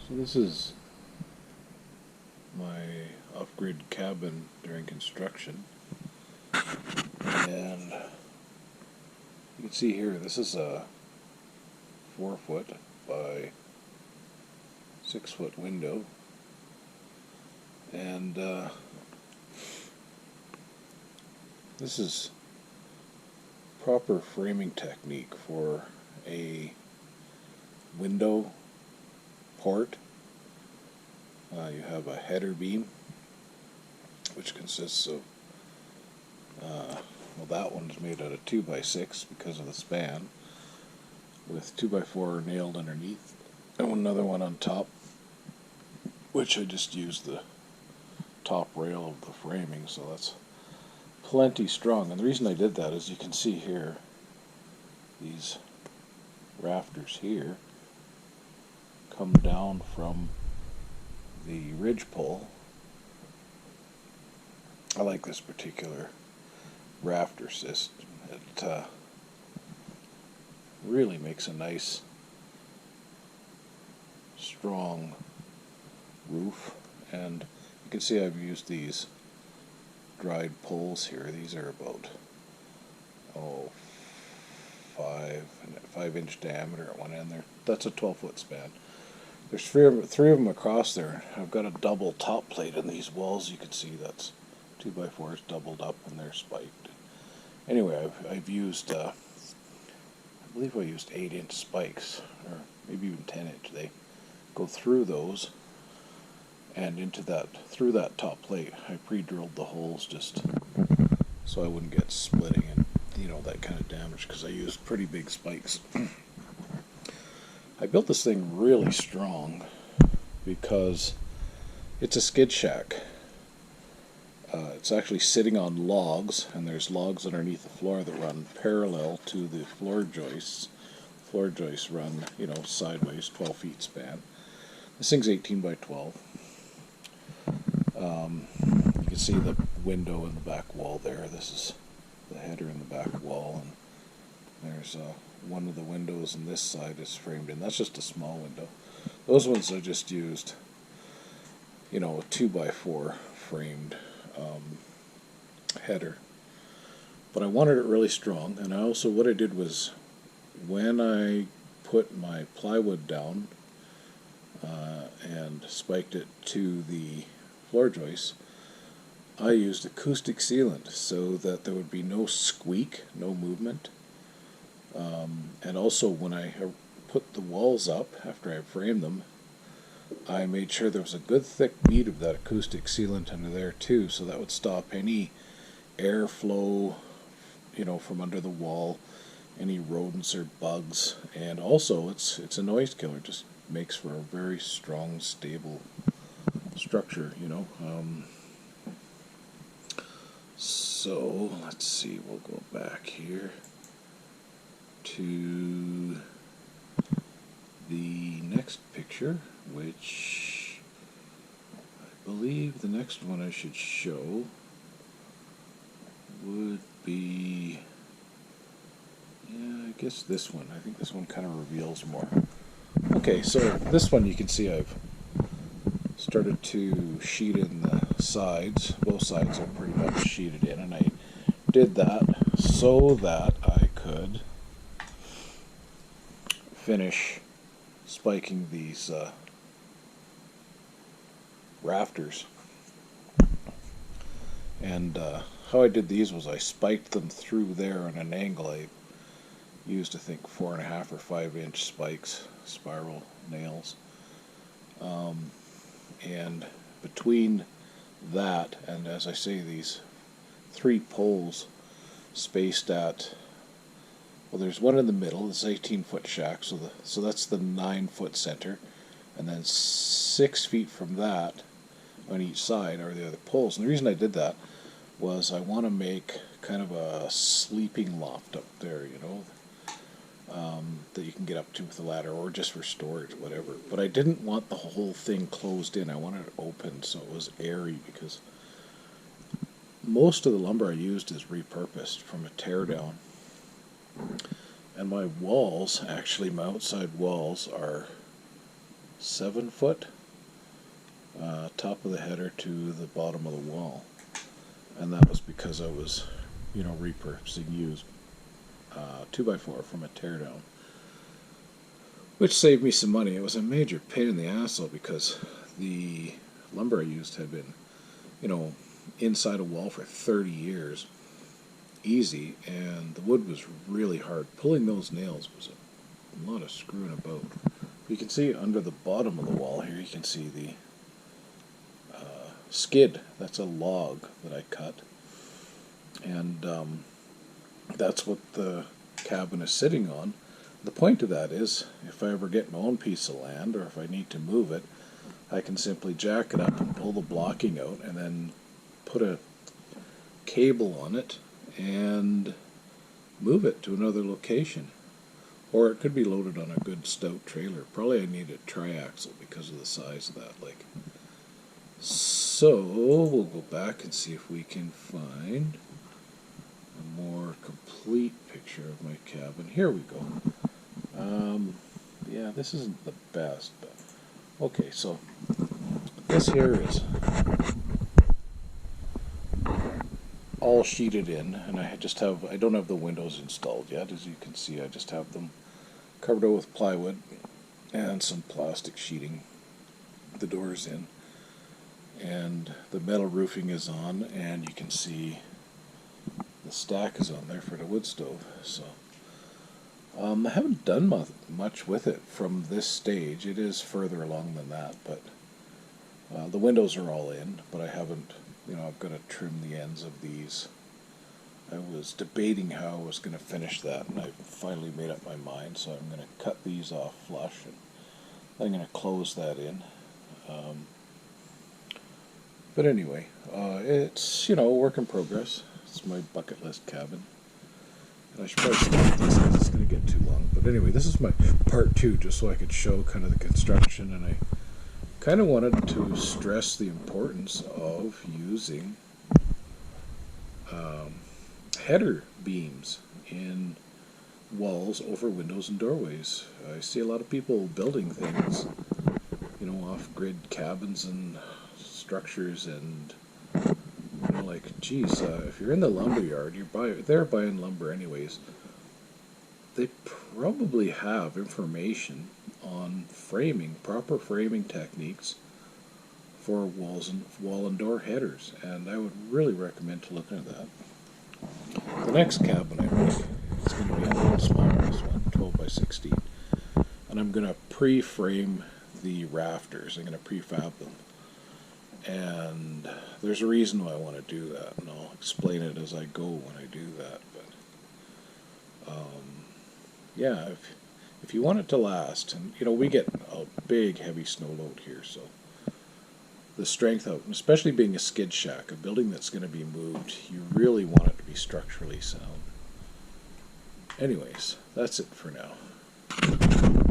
So this is my off-grid cabin during construction, and you can see here this is a 4-foot by 6-foot window, and this is proper framing technique for a window port. You have a header beam, which consists of, well, that one's made out of 2x6 because of the span, with 2x4 nailed underneath, and another one on top, which I just used the top rail of the framing, so that's plenty strong. And the reason I did that is, you can see here, these rafters here come down from the ridge pole. I like this particular rafter system. It really makes a nice, strong roof. And you can see I've used these dried poles here. These are about 5-inch diameter at one end there. That's a 12-foot span. There's three of them across there. I've got a double top plate in these walls. You can see that's 2x4s doubled up and they're spiked. Anyway, I've used, I believe I used 8-inch spikes, or maybe even 10-inch. They go through those and into that, through that top plate. I pre-drilled the holes just so I wouldn't get splitting and, you know, that kind of damage, because I used pretty big spikes. I built this thing really strong because it's a skid shack. It's actually sitting on logs, and there's logs underneath the floor that run parallel to the floor joists. The floor joists run, you know, sideways, 12 feet span. This thing's 18 by 12. You can see the window in the back wall there. This is the header in the back wall, and there's one of the windows on this side is framed in. That's just a small window. Those ones I just used, you know, a 2x4 framed header. But I wanted it really strong, and I also, what I did was, when I put my plywood down and spiked it to the floor joists, I used acoustic sealant so that there would be no squeak, no movement. And also, when I put the walls up after I framed them, I made sure there was a good thick bead of that acoustic sealant under there too, so that would stop any airflow, you know, from under the wall, any rodents or bugs. And also, it's a noise killer. It just makes for a very strong, stable structure, you know. So let's see, we'll go back here to the next picture, which I believe the next one I should show would be, yeah, I guess this one. I think this one kind of reveals more. Okay, so this one you can see I've started to sheet in the sides. Both sides are pretty much sheeted in, and I did that so that I could finish spiking these rafters. And how I did these was I spiked them through there on an angle. I used, I think, 4.5 or 5-inch spikes, spiral nails. And between that and, as I say, these 3 poles spaced at, well, there's one in the middle, this 18-foot shack, so that's the 9-foot center, and then 6 feet from that on each side are the other poles. And the reason I did that was I want to make kind of a sleeping loft up there, you know, that you can get up to with a ladder, or just for storage, whatever. But I didn't want the whole thing closed in. I wanted it open so it was airy, because most of the lumber I used is repurposed from a teardown. And my walls, actually, my outside walls are 7 foot top of the header to the bottom of the wall, and that was because I was, repurposing used 2x4 from a teardown, which saved me some money. It was a major pain in the ass though, because the lumber I used had been, inside a wall for 30 years, easy, and the wood was really hard. Pulling those nails was a lot of screwing about. You can see under the bottom of the wall here, you can see the skid. That's a log that I cut, and that's what the cabin is sitting on. The point of that is, if I ever get my own piece of land, or if I need to move it, I can simply jack it up and pull the blocking out, and then put a cable on it and move it to another location. Or it could be loaded on a good stout trailer. Probably I need a triaxle because of the size of that. So we'll go back and see if we can find a more complete picture of my cabin. Here we go. Yeah, this isn't the best, but okay. So this here is all sheeted in, and I don't have the windows installed yet. As you can see, I just have them covered over with plywood and some plastic sheeting. The doors in, and the metal roofing is on, and you can see the stack is on there for the wood stove. So I haven't done much with it from this stage. It is further along than that, but the windows are all in, but I haven't, I've got to trim the ends of these. I was debating how I was going to finish that, and I finally made up my mind, so I'm going to cut these off flush, and I'm going to close that in. But anyway, it's, a work in progress. It's my bucket list cabin. And I should probably stop this because it's going to get too long. But anyway, this is my part 2, just so I could show kind of the construction, and I kind of wanted to stress the importance of using header beams in walls over windows and doorways. I see a lot of people building things, off-grid cabins and structures, and geez, if you're in the lumber yard, they're buying lumber anyways. They probably have information on proper framing techniques for wall and door headers, and I would really recommend to look into that. The next cabin I make is going to be a little smaller, this one, 12 by 16, and I'm going to pre-frame the rafters. I'm going to prefab them, and there's a reason why I want to do that, and I'll explain it as I go when I do that. But yeah, if you want it to last, and we get a big heavy snow load here, so the strength of, especially being a skid shack, a building that's going to be moved, you really want it to be structurally sound. Anyways, that's it for now.